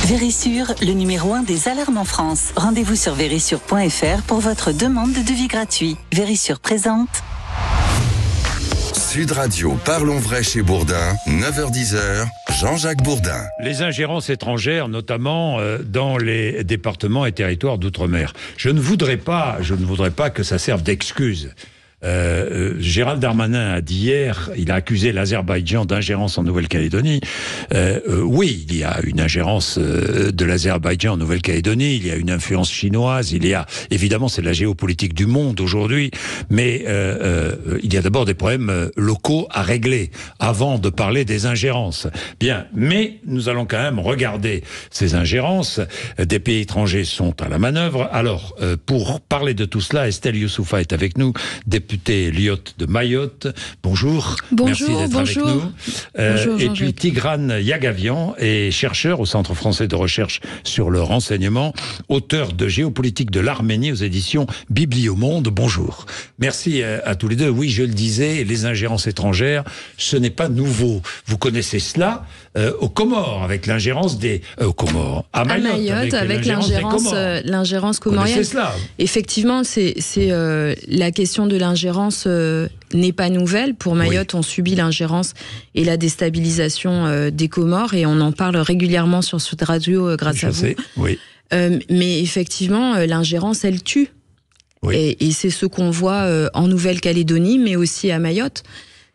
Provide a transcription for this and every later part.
Vérissure, le numéro 1 des alarmes en France. Rendez-vous sur vérissure.fr pour votre demande de devis gratuit. Vérissure présente. Sud Radio, parlons vrai chez Bourdin, 9h-10h, Jean-Jacques Bourdin. Les ingérences étrangères, notamment dans les départements et territoires d'outre-mer. Je ne voudrais pas que ça serve d'excuse. Gérald Darmanin a dit hier, il a accusé l'Azerbaïdjan d'ingérence en Nouvelle-Calédonie. Oui, il y a une ingérence de l'Azerbaïdjan en Nouvelle-Calédonie, il y a une influence chinoise, il y a, évidemment, c'est la géopolitique du monde aujourd'hui, mais il y a d'abord des problèmes locaux à régler avant de parler des ingérences. Bien, mais nous allons quand même regarder ces ingérences. Des pays étrangers sont à la manœuvre. Alors, pour parler de tout cela, Estelle Youssoufa est avec nous, députée Lyotte de Mayotte. Bonjour. Bonjour. Merci d'être avec nous. Bonjour, et puis Tigrane Yagavian est chercheur au Centre français de recherche sur le renseignement, auteur de Géopolitique de l'Arménie aux éditions Bibliomonde. Bonjour. Merci à tous les deux. Oui, je le disais, les ingérences étrangères, ce n'est pas nouveau. Vous connaissez cela aux Comores, avec l'ingérence des... aux Comores. À Mayotte, avec l'ingérence comorienne. Vous connaissez cela? Effectivement, c'est la question de l'ingérence n'est pas nouvelle. Pour Mayotte, oui. On subit l'ingérence et la déstabilisation des Comores et on en parle régulièrement sur Sud Radio grâce à vous. Je sais, oui. Mais effectivement, l'ingérence, elle tue. Oui. Et c'est ce qu'on voit en Nouvelle-Calédonie, mais aussi à Mayotte.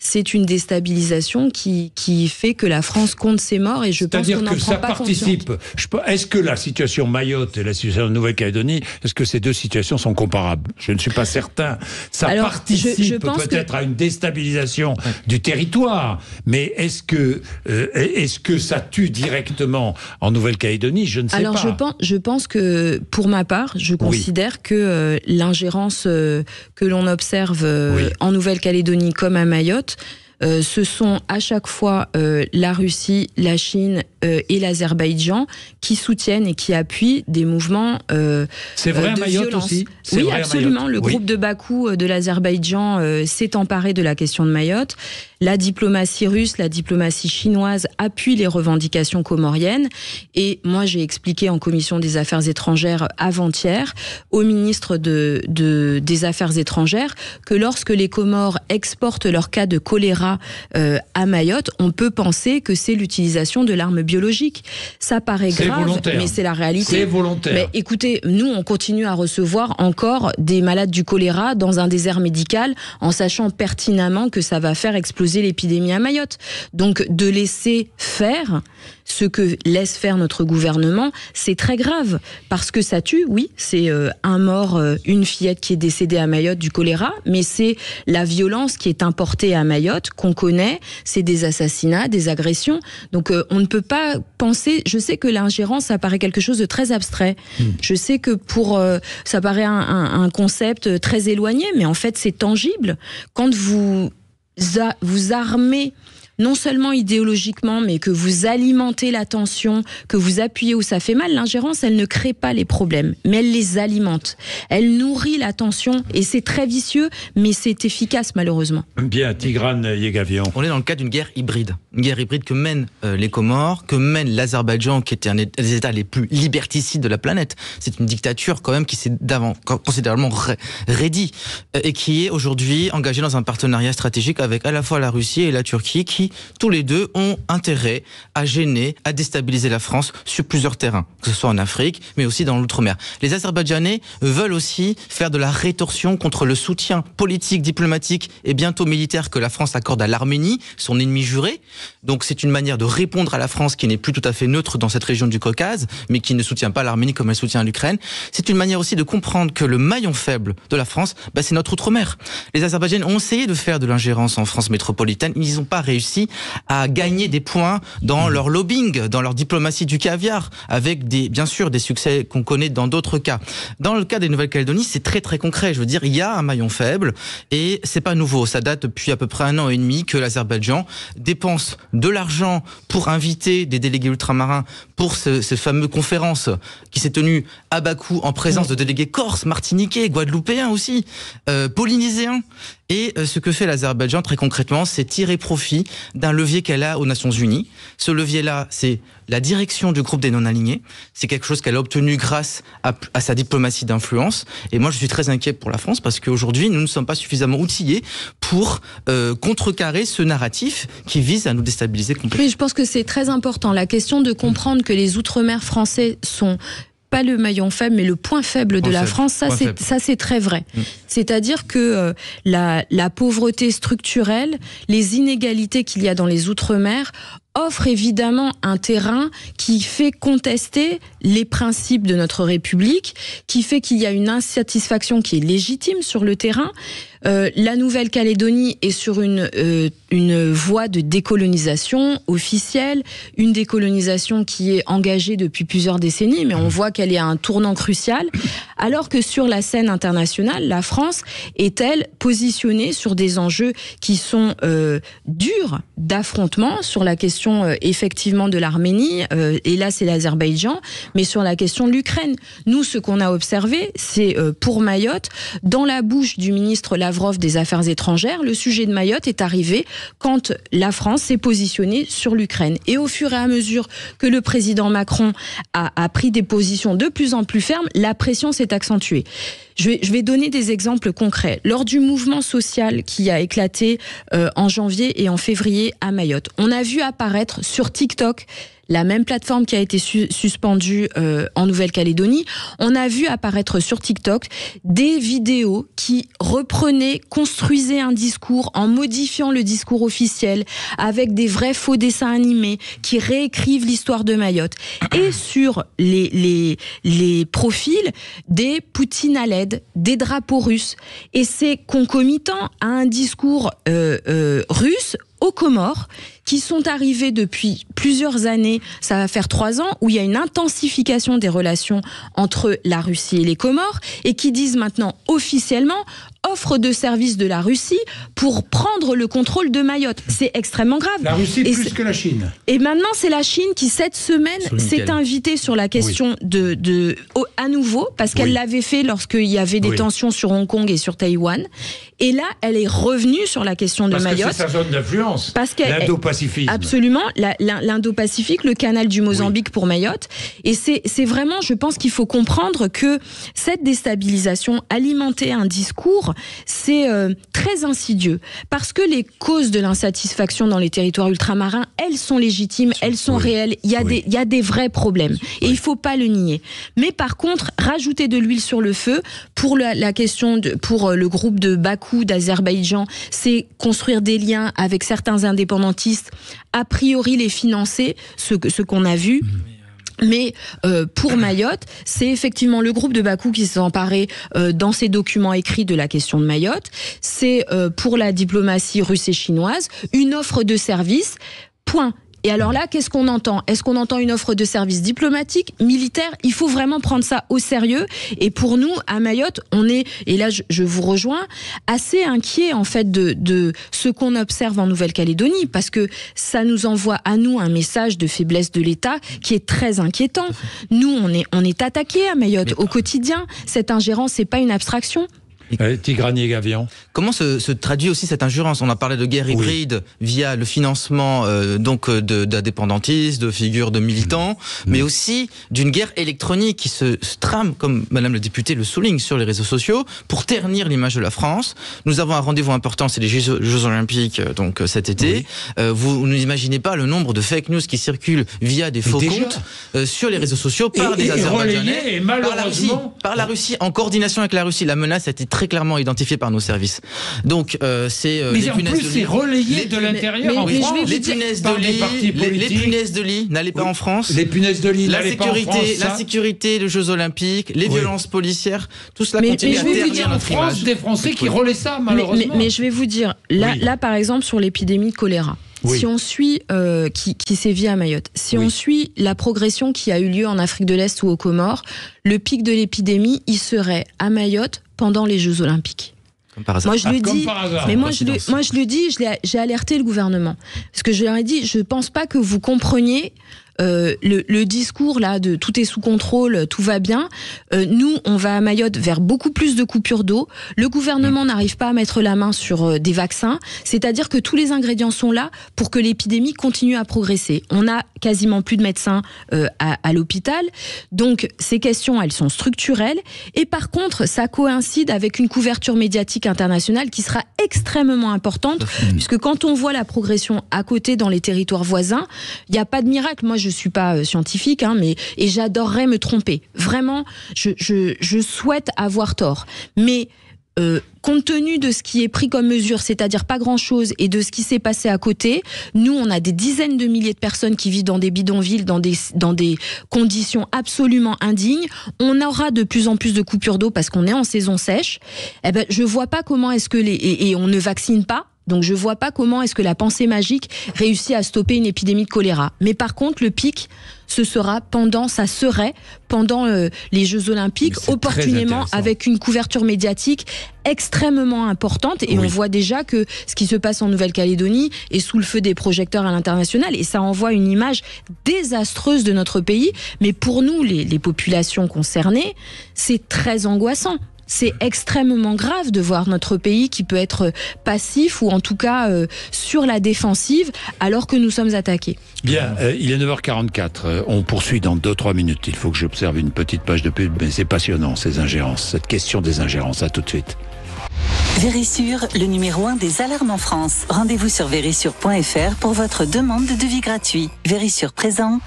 C'est une déstabilisation qui fait que la France compte ses morts et je pense qu'on n'en prend pas conscience. Est-ce que la situation Mayotte et la situation de Nouvelle-Calédonie, est-ce que ces deux situations sont comparables? Je ne suis pas certain. Ça participe peut-être à une déstabilisation du territoire, mais est-ce que ça tue directement en Nouvelle-Calédonie? Je ne sais pas. Alors je pense que pour ma part, je considère que l'ingérence que l'on observe en Nouvelle-Calédonie comme à Mayotte, ce sont à chaque fois la Russie, la Chine et l'Azerbaïdjan qui soutiennent et qui appuient des mouvements c'est vrai, de Mayotte violence. Aussi. Oui, absolument. Le groupe de Bakou de l'Azerbaïdjan s'est emparé de la question de Mayotte. La diplomatie russe, la diplomatie chinoise appuient les revendications comoriennes. Et moi, j'ai expliqué en commission des Affaires étrangères avant-hier au ministre des Affaires étrangères que lorsque les Comores exportent leur cas de choléra à Mayotte, on peut penser que c'est l'utilisation de l'arme biologique. Ça paraît grave, mais c'est la réalité. C'est volontaire. Mais écoutez, nous, on continue à recevoir encore des malades du choléra dans un désert médical en sachant pertinemment que ça va faire exploser l'épidémie à Mayotte. Donc, de laisser faire ce que laisse faire notre gouvernement, c'est très grave. Parce que ça tue, oui, c'est un mort, une fillette qui est décédée à Mayotte du choléra, mais c'est la violence qui est importée à Mayotte, qu'on connaît, c'est des assassinats, des agressions. Donc, on ne peut pas penser... Je sais que l'ingérence, ça paraît quelque chose de très abstrait. Je sais que ça paraît un concept très éloigné, mais en fait, c'est tangible. Quand vous armez non seulement idéologiquement, mais que vous alimentez la tension, que vous appuyez où ça fait mal, l'ingérence, elle ne crée pas les problèmes, mais elle les alimente. Elle nourrit la tension, et c'est très vicieux, mais c'est efficace, malheureusement. Bien, Tigrane Yagavian. On est dans le cadre d'une guerre hybride. Une guerre hybride que mènent les Comores, que mène l'Azerbaïdjan, qui était un des États les plus liberticides de la planète. C'est une dictature, quand même, qui s'est considérablement raidie, et qui est aujourd'hui engagée dans un partenariat stratégique avec à la fois la Russie et la Turquie, qui tous les deux ont intérêt à gêner, à déstabiliser la France sur plusieurs terrains, que ce soit en Afrique, mais aussi dans l'outre-mer. Les Azerbaïdjanais veulent aussi faire de la rétorsion contre le soutien politique, diplomatique et bientôt militaire que la France accorde à l'Arménie, son ennemi juré. Donc c'est une manière de répondre à la France qui n'est plus tout à fait neutre dans cette région du Caucase, mais qui ne soutient pas l'Arménie comme elle soutient l'Ukraine. C'est une manière aussi de comprendre que le maillon faible de la France, c'est notre outre-mer. Les Azerbaïdjanais ont essayé de faire de l'ingérence en France métropolitaine, ils n'ont pas réussi à gagner des points dans leur lobbying, dans leur diplomatie du caviar, avec bien sûr des succès qu'on connaît dans d'autres cas. Dans le cas des Nouvelle-Calédonie, c'est très très concret. Je veux dire, il y a un maillon faible et c'est pas nouveau. Ça date depuis à peu près 1 an et demi que l'Azerbaïdjan dépense de l'argent pour inviter des délégués ultramarins pour ces fameuses conférences qui s'est tenue à Bakou en présence de délégués corses, martiniquais, guadeloupéens aussi, polynésiens. Et ce que fait l'Azerbaïdjan très concrètement, c'est tirer profit d'un levier qu'elle a aux Nations Unies. Ce levier-là, c'est la direction du groupe des non-alignés. C'est quelque chose qu'elle a obtenu grâce à sa diplomatie d'influence. Et moi, je suis très inquiet pour la France parce qu'aujourd'hui, nous ne sommes pas suffisamment outillés pour contrecarrer ce narratif qui vise à nous déstabiliser complètement. Oui, je pense que c'est très important. La question de comprendre que les Outre-mer français sont pas le maillon faible, mais le point faible de la France, ça c'est très vrai. C'est-à-dire que la pauvreté structurelle, les inégalités qu'il y a dans les Outre-mer offrent évidemment un terrain qui fait contester les principes de notre République, qui fait qu'il y a une insatisfaction qui est légitime sur le terrain. La Nouvelle-Calédonie est sur une voie de décolonisation officielle, une décolonisation qui est engagée depuis plusieurs décennies, mais on voit qu'elle est à un tournant crucial, alors que sur la scène internationale, la France est-elle positionnée sur des enjeux qui sont durs d'affrontement, sur la question effectivement de l'Arménie, et là c'est l'Azerbaïdjan, mais sur la question de l'Ukraine. Nous, ce qu'on a observé, c'est pour Mayotte, dans la bouche du ministre Lavrov des Affaires étrangères, le sujet de Mayotte est arrivé quand la France s'est positionnée sur l'Ukraine. Et au fur et à mesure que le président Macron a pris des positions de plus en plus fermes, la pression s'est accentuée. Je vais donner des exemples concrets. Lors du mouvement social qui a éclaté en janvier et en février à Mayotte, on a vu apparaître sur TikTok, la même plateforme qui a été suspendue en Nouvelle-Calédonie, on a vu apparaître sur TikTok des vidéos qui reprenaient, construisaient un discours en modifiant le discours officiel avec des vrais faux dessins animés qui réécrivent l'histoire de Mayotte. Et sur les profils, des Poutine à l'aide, des drapeaux russes. Et c'est concomitant à un discours russe aux Comores, qui sont arrivés depuis plusieurs années, ça va faire 3 ans, où il y a une intensification des relations entre la Russie et les Comores, et qui disent maintenant officiellement offre de services de la Russie pour prendre le contrôle de Mayotte. C'est extrêmement grave. La Russie plus que la Chine. Et maintenant, c'est la Chine qui, cette semaine, s'est invitée sur la question à nouveau, parce qu'elle l'avait fait lorsqu'il y avait des tensions sur Hong Kong et sur Taïwan. Et là, elle est revenue sur la question de Mayotte. Parce que c'est sa zone d'influence. L'Indo-Pacifisme. Absolument. L'Indo-Pacifique, le canal du Mozambique pour Mayotte. Et c'est vraiment, je pense qu'il faut comprendre que cette déstabilisation, alimenter un discours, c'est très insidieux. Parce que les causes de l'insatisfaction dans les territoires ultramarins, elles sont légitimes, elles sont réelles. Il y a des vrais problèmes. Et il ne faut pas le nier. Mais par contre, rajouter de l'huile sur le feu pour la question pour le groupe de Bakou d'Azerbaïdjan, c'est construire des liens avec certains indépendantistes, a priori les financer, ce qu'on a vu. Mais pour Mayotte, c'est effectivement le groupe de Bakou qui s'est emparé dans ses documents écrits de la question de Mayotte. C'est pour la diplomatie russe et chinoise une offre de service, point. Et alors là, qu'est-ce qu'on entend? Est-ce qu'on entend une offre de service diplomatique, militaire? Il faut vraiment prendre ça au sérieux. Et pour nous, à Mayotte, on est, et là je vous rejoins, assez inquiets en fait de ce qu'on observe en Nouvelle-Calédonie, parce que ça nous envoie à nous un message de faiblesse de l'État qui est très inquiétant. Nous, on est attaqués à Mayotte au quotidien. Cette ingérence, c'est pas une abstraction. Tigrani Gavian. Comment se traduit aussi cette injurance? On a parlé de guerre hybride via le financement d'indépendantistes, de figures de militants, mais aussi d'une guerre électronique qui se trame, comme Madame la députée le souligne, sur les réseaux sociaux pour ternir l'image de la France. Nous avons un rendez-vous important, c'est les Jeux Olympiques donc cet été. Vous n'imaginez pas le nombre de fake news qui circulent via des faux comptes sur les réseaux sociaux par des Azerbaïdjanais, et malheureusement par la Russie, en coordination avec la Russie. La menace a été très clairement identifié par nos services. Donc c'est les punaises de lit. C'est relayé de l'intérieur en France. Les punaises de lit n'allaient pas en France. Les punaises de lit n'allaient pas en France. La sécurité, les Jeux Olympiques, les violences policières, tout cela continue à ternir notre image. Des Français qui relaient ça, malheureusement. Mais je vais vous dire, là par exemple sur l'épidémie de choléra. Si on suit qui sévit à Mayotte, si on suit la progression qui a eu lieu en Afrique de l'Est ou aux Comores, le pic de l'épidémie, il serait à Mayotte pendant les Jeux Olympiques. Comme par hasard. Moi je le dis, mais moi je le dis, j'ai alerté le gouvernement parce que je leur ai dit, je pense pas que vous compreniez le discours là de tout est sous contrôle, tout va bien. Nous, on va à Mayotte vers beaucoup plus de coupures d'eau. Le gouvernement n'arrive pas à mettre la main sur des vaccins. C'est-à-dire que tous les ingrédients sont là pour que l'épidémie continue à progresser. On a quasiment plus de médecins à l'hôpital. Donc, ces questions, elles sont structurelles. Et par contre, ça coïncide avec une couverture médiatique internationale qui sera extrêmement importante, puisque quand on voit la progression à côté dans les territoires voisins, il n'y a pas de miracle. Moi, je ne suis pas scientifique, et j'adorerais me tromper. Vraiment, je souhaite avoir tort. Mais compte tenu de ce qui est pris comme mesure, c'est-à-dire pas grand-chose, et de ce qui s'est passé à côté, nous, on a des dizaines de milliers de personnes qui vivent dans des bidonvilles, dans des conditions absolument indignes. On aura de plus en plus de coupures d'eau parce qu'on est en saison sèche. Eh ben, je vois pas comment est-ce que et on ne vaccine pas. Donc je vois pas comment est-ce que la pensée magique réussit à stopper une épidémie de choléra. Mais par contre, le pic, ce serait pendant les Jeux Olympiques, opportunément avec une couverture médiatique extrêmement importante. Et on voit déjà que ce qui se passe en Nouvelle-Calédonie est sous le feu des projecteurs à l'international. Et ça envoie une image désastreuse de notre pays. Mais pour nous, les populations concernées, c'est très angoissant. C'est extrêmement grave de voir notre pays qui peut être passif ou en tout cas sur la défensive alors que nous sommes attaqués. Bien, il est 9h44. On poursuit dans 2-3 minutes. Il faut que j'observe une petite page de pub, mais c'est passionnant ces ingérences, cette question des ingérences. À tout de suite. Vérissure, le numéro 1 des alarmes en France. Rendez-vous sur vérissure.fr pour votre demande de devis gratuit. Vérissure présente.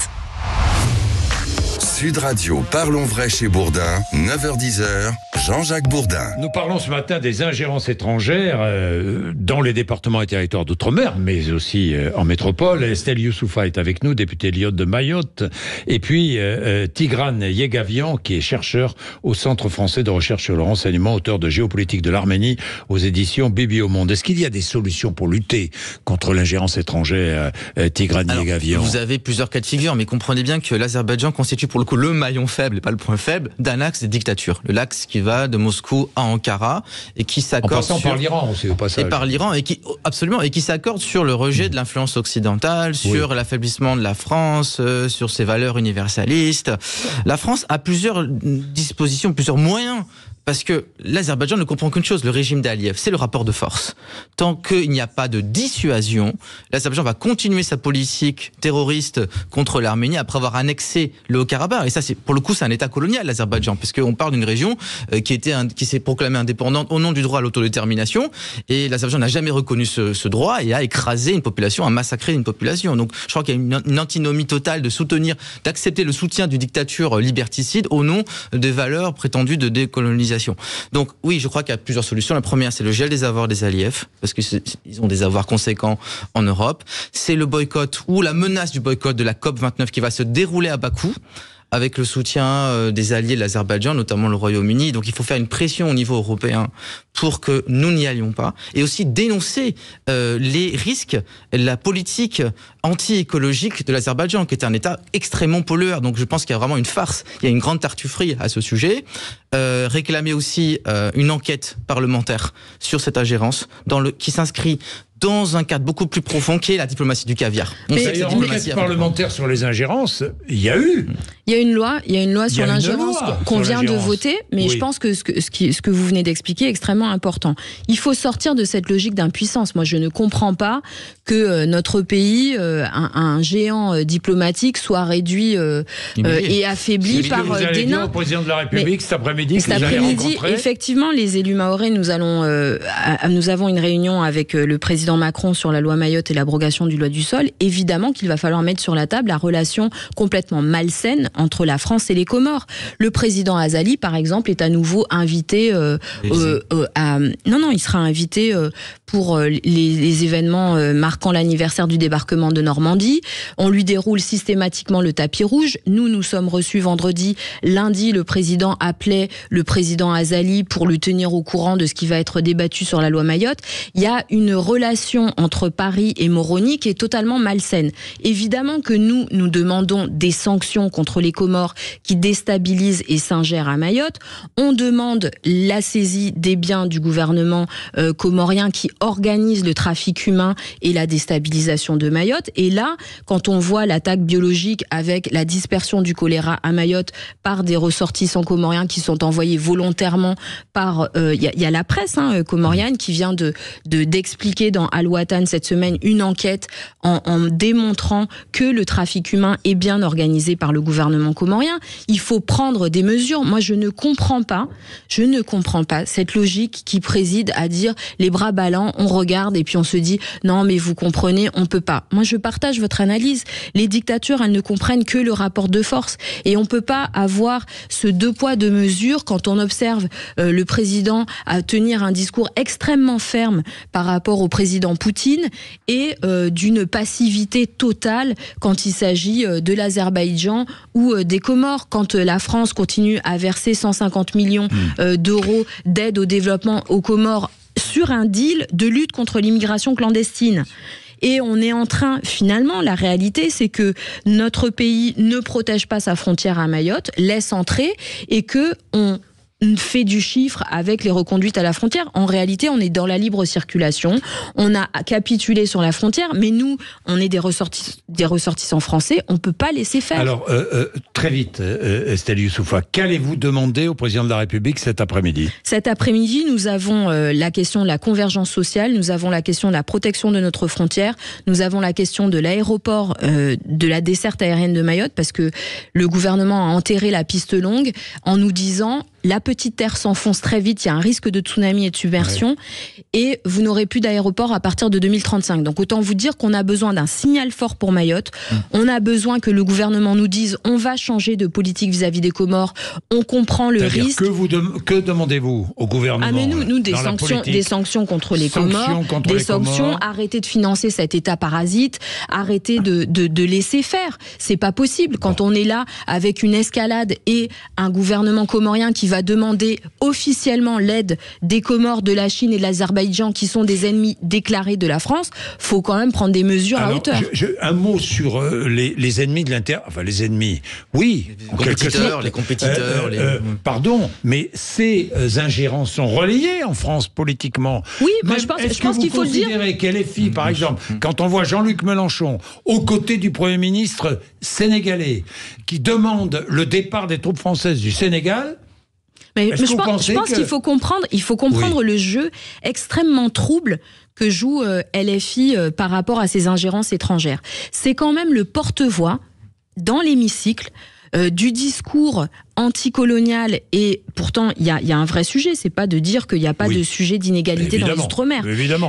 Sud Radio, parlons vrai chez Bourdin, 9h-10h, Jean-Jacques Bourdin. Nous parlons ce matin des ingérences étrangères dans les départements et territoires d'outre-mer, mais aussi en métropole. Estelle Youssoufa est avec nous, députée LIOT de Mayotte. Et puis Tigran Yegavian, qui est chercheur au Centre français de recherche sur le renseignement, auteur de Géopolitique de l'Arménie aux éditions Bibi au Monde. Est-ce qu'il y a des solutions pour lutter contre l'ingérence étrangère, Tigran Yegavian? Vous avez plusieurs cas de figure, mais comprenez bien que l'Azerbaïdjan constitue pour le coup le maillon faible et pas le point faible d'un axe des dictatures. L'axe qui va de Moscou à Ankara et qui s'accorde en passant par l'Iran aussi au passage. Et par l'Iran et qui s'accorde sur le rejet de l'influence occidentale, sur l'affaiblissement de la France, sur ses valeurs universalistes. La France a plusieurs dispositions, plusieurs moyens. Parce que l'Azerbaïdjan ne comprend qu'une chose, le régime d'Aliyev, c'est le rapport de force. Tant qu'il n'y a pas de dissuasion, l'Azerbaïdjan va continuer sa politique terroriste contre l'Arménie après avoir annexé le Haut-Karabakh. Et ça, pour le coup, c'est un État colonial, l'Azerbaïdjan, puisqu'on parle d'une région qui s'est proclamée indépendante au nom du droit à l'autodétermination. Et l'Azerbaïdjan n'a jamais reconnu ce droit et a écrasé une population, a massacré une population. Donc, je crois qu'il y a une antinomie totale d'accepter le soutien d'une dictature liberticide au nom des valeurs prétendues de décolonisation. Donc oui, je crois qu'il y a plusieurs solutions. La première, c'est le gel des avoirs des Aliyev, parce qu'ils ont des avoirs conséquents en Europe. C'est le boycott ou la menace du boycott de la COP29 qui va se dérouler à Bakou, avec le soutien des alliés de l'Azerbaïdjan, notamment le Royaume-Uni. Donc il faut faire une pression au niveau européen pour que nous n'y allions pas. Et aussi dénoncer les risques, la politique anti-écologique de l'Azerbaïdjan, qui est un État extrêmement pollueur. Donc je pense qu'il y a vraiment une farce, il y a une grande tartufferie à ce sujet. Réclamer aussi une enquête parlementaire sur cette ingérence qui s'inscrit dans un cadre beaucoup plus profond qui est la diplomatie du caviar. D'ailleurs, enquête parlementaire sur les ingérences, il y a eu. Il y a une loi sur l'ingérence qu'on vient de voter, mais je pense que ce que vous venez d'expliquer est extrêmement important. Il faut sortir de cette logique d'impuissance. Moi, je ne comprends pas que notre pays, un géant diplomatique, soit réduit et affaibli par des nains. Au président de la République cet après-midi, effectivement, les élus mahorais, nous avons une réunion avec le président Macron sur la loi Mayotte et l'abrogation du loi du sol. Évidemment qu'il va falloir mettre sur la table la relation complètement malsaine entre la France et les Comores. Le président Azali, par exemple, est à nouveau invité il sera invité pour les événements marquant l'anniversaire du débarquement de Normandie. On lui déroule systématiquement le tapis rouge. Nous sommes reçus vendredi. Lundi, le président appelait le président Azali pour le tenir au courant de ce qui va être débattu sur la loi Mayotte. Il y a une relation entre Paris et Moroni qui est totalement malsaine. Évidemment que nous demandons des sanctions contre les Comores qui déstabilisent et s'ingèrent à Mayotte. On demande la saisie des biens du gouvernement comorien qui organise le trafic humain et la déstabilisation de Mayotte. Et là, quand on voit l'attaque biologique avec la dispersion du choléra à Mayotte par des ressortissants comoriens qui sont envoyés volontairement par... y a la presse comorienne qui vient d'expliquer dans Al-Watan cette semaine une enquête en démontrant que le trafic humain est bien organisé par le gouvernement comorien. Il faut prendre des mesures. Moi, je ne comprends pas cette logique qui préside à dire les bras ballants, on regarde et puis on se dit non mais vous comprenez, on peut pas. Moi, je partage votre analyse. Les dictatures, elles ne comprennent que le rapport de force et on peut pas avoir ce deux poids deux mesures quand on observe le président à tenir un discours extrêmement ferme par rapport au président Poutine et d'une passivité totale quand il s'agit de l'Azerbaïdjan ou des Comores. Quand la France continue à verser 150 millions d'euros d'aide au développement aux Comores sur un deal de lutte contre l'immigration clandestine. Et on est en train, finalement, la réalité, c'est que notre pays ne protège pas sa frontière à Mayotte, laisse entrer, et que on fait du chiffre avec les reconduites à la frontière. En réalité, on est dans la libre circulation. On a capitulé sur la frontière, mais nous, on est des ressortissants français. On peut pas laisser faire. Alors, très vite, Estelle Youssouffa, qu'allez-vous demander au président de la République cet après-midi ? Cet après-midi, nous avons la question de la convergence sociale, nous avons la question de la protection de notre frontière, nous avons la question de l'aéroport, de la desserte aérienne de Mayotte, parce que le gouvernement a enterré la piste longue en nous disant la petite terre s'enfonce très vite, il y a un risque de tsunami et de submersion, et vous n'aurez plus d'aéroport à partir de 2035. Donc autant vous dire qu'on a besoin d'un signal fort pour Mayotte, on a besoin que le gouvernement nous dise on va changer de politique vis-à-vis des Comores, on comprend le risque. Que demandez-vous au gouvernement ? Ah mais nous des sanctions contre les Comores, sanctions, arrêter de financer cet État parasite, arrêter de laisser faire. C'est pas possible quand on est là avec une escalade et un gouvernement comorien qui va demander officiellement l'aide des Comores, de la Chine et de l'Azerbaïdjan qui sont des ennemis déclarés de la France. Faut quand même prendre des mesures à hauteur. Un mot sur les ennemis de l'intérieur. Enfin, les ennemis, oui. Les compétiteurs. Pardon, mais ces ingérences sont relayées en France politiquement. Oui, moi je pense qu'il faut le dire. Est-ce que vous considérez qu'LFI, par exemple, quand on voit Jean-Luc Mélenchon aux côtés du Premier ministre sénégalais qui demande le départ des troupes françaises du Sénégal, mais je pense qu'il faut comprendre le jeu extrêmement trouble que joue LFI par rapport à ces ingérences étrangères. C'est quand même le porte-voix dans l'hémicycle du discours anticolonial, et pourtant il y a un vrai sujet, c'est pas de dire qu'il n'y a pas de sujet d'inégalité dans les Outre-mer,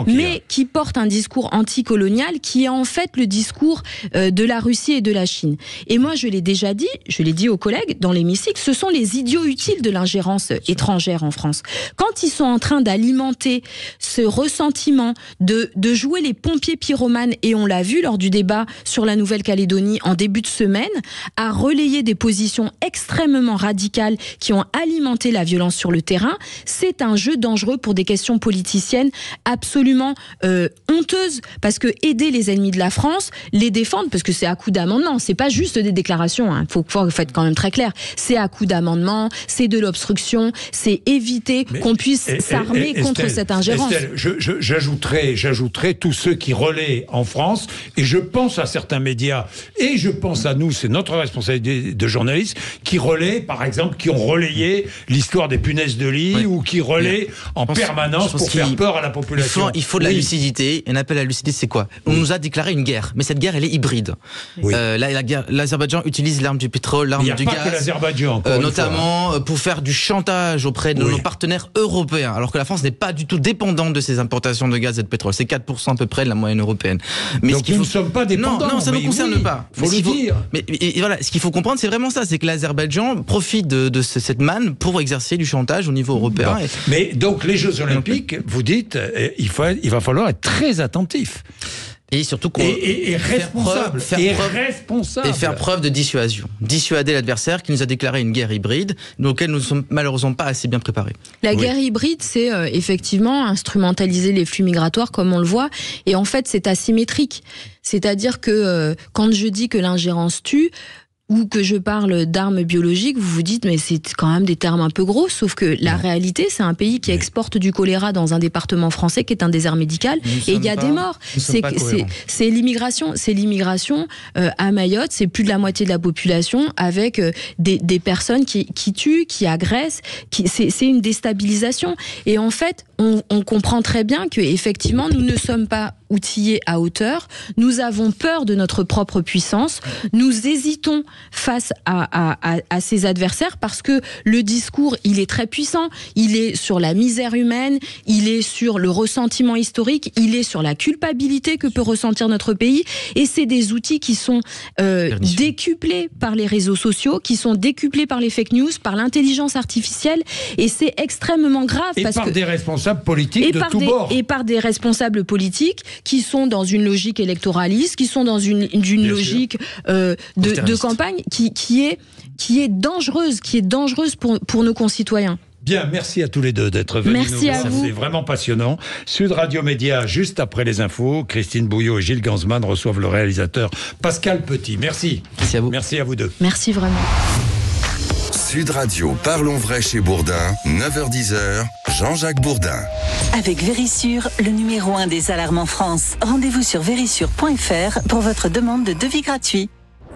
mais qui porte un discours anticolonial qui est en fait le discours de la Russie et de la Chine. Et moi je l'ai déjà dit, je l'ai dit aux collègues dans l'hémicycle, ce sont les idiots utiles de l'ingérence étrangère en France. Quand ils sont en train d'alimenter ce ressentiment, de jouer les pompiers pyromanes, et on l'a vu lors du débat sur la Nouvelle-Calédonie en début de semaine, à relayer des positions extrêmement radicales qui ont alimenté la violence sur le terrain, c'est un jeu dangereux pour des questions politiciennes absolument honteuses, parce que aider les ennemis de la France, les défendre, parce que c'est à coup d'amendement, c'est pas juste des déclarations, faut être quand même très clair, c'est à coup d'amendement, c'est de l'obstruction, c'est éviter qu'on puisse s'armer contre cette ingérence. Estelle, j'ajouterai tous ceux qui relaient en France, et je pense à certains médias, et je pense à nous, c'est notre responsabilité de journalistes, qui relaient, par exemple, qui ont relayé l'histoire des punaises de lit, ou qui relaient en permanence pour faire peur à la population. Il faut de la lucidité. Un appel à la lucidité, c'est quoi ? On nous a déclaré une guerre, mais cette guerre, elle est hybride. L'Azerbaïdjan utilise l'arme du pétrole, l'arme du gaz. Il n'y a pas que l'Azerbaïdjan, notamment pour faire du chantage auprès de nos partenaires européens, alors que la France n'est pas du tout dépendante de ces importations de gaz et de pétrole. C'est 4% à peu près de la moyenne européenne. Mais donc nous ne sommes pas dépendants. Non, ça ne nous concerne pas. Faut le dire. Mais voilà, ce qu'il faut comprendre, c'est vraiment ça, c'est que l'Azerbaïdjan profite de cette manne pour exercer du chantage au niveau européen. Mais donc les Jeux Olympiques, vous dites, il va falloir être très attentif. Et surtout responsable. Faire preuve de dissuasion. Dissuader l'adversaire qui nous a déclaré une guerre hybride, auquel nous ne sommes malheureusement pas assez bien préparés. La guerre hybride, c'est effectivement instrumentaliser les flux migratoires comme on le voit, et en fait c'est asymétrique. C'est-à-dire que quand je dis que l'ingérence tue, ou que je parle d'armes biologiques, vous vous dites mais c'est quand même des termes un peu gros, sauf que la réalité, c'est un pays qui exporte du choléra dans un département français qui est un désert médical, et il y a des morts. C'est l'immigration à Mayotte, c'est plus de la moitié de la population, avec des personnes qui tuent, qui agressent, c'est une déstabilisation. Et en fait, on comprend très bien que effectivement, nous ne sommes pas outillés à hauteur, nous avons peur de notre propre puissance, nous hésitons face à ces adversaires parce que le discours, il est très puissant, il est sur la misère humaine, il est sur le ressentiment historique, il est sur la culpabilité que peut ressentir notre pays, et c'est des outils qui sont décuplés par les réseaux sociaux, qui sont décuplés par les fake news, par l'intelligence artificielle, et c'est extrêmement grave. Et par des responsables politiques de tous bords. Et par des responsables politiques qui sont dans une logique électoraliste, qui sont dans une logique de campagne qui est dangereuse pour nos concitoyens. Bien, merci à tous les deux d'être venus nous voir. Merci à vous. C'est vraiment passionnant. Sud Radio Média, juste après les infos. Christine Bouillot et Gilles Gansman reçoivent le réalisateur Pascal Petit. Merci. Merci à vous. Merci à vous deux. Merci vraiment. Sud Radio, Parlons Vrai chez Bourdin, 9h-10h, Jean-Jacques Bourdin. Avec Vérissure, le numéro 1 des alarmes en France. Rendez-vous sur vérissure.fr pour votre demande de devis gratuit.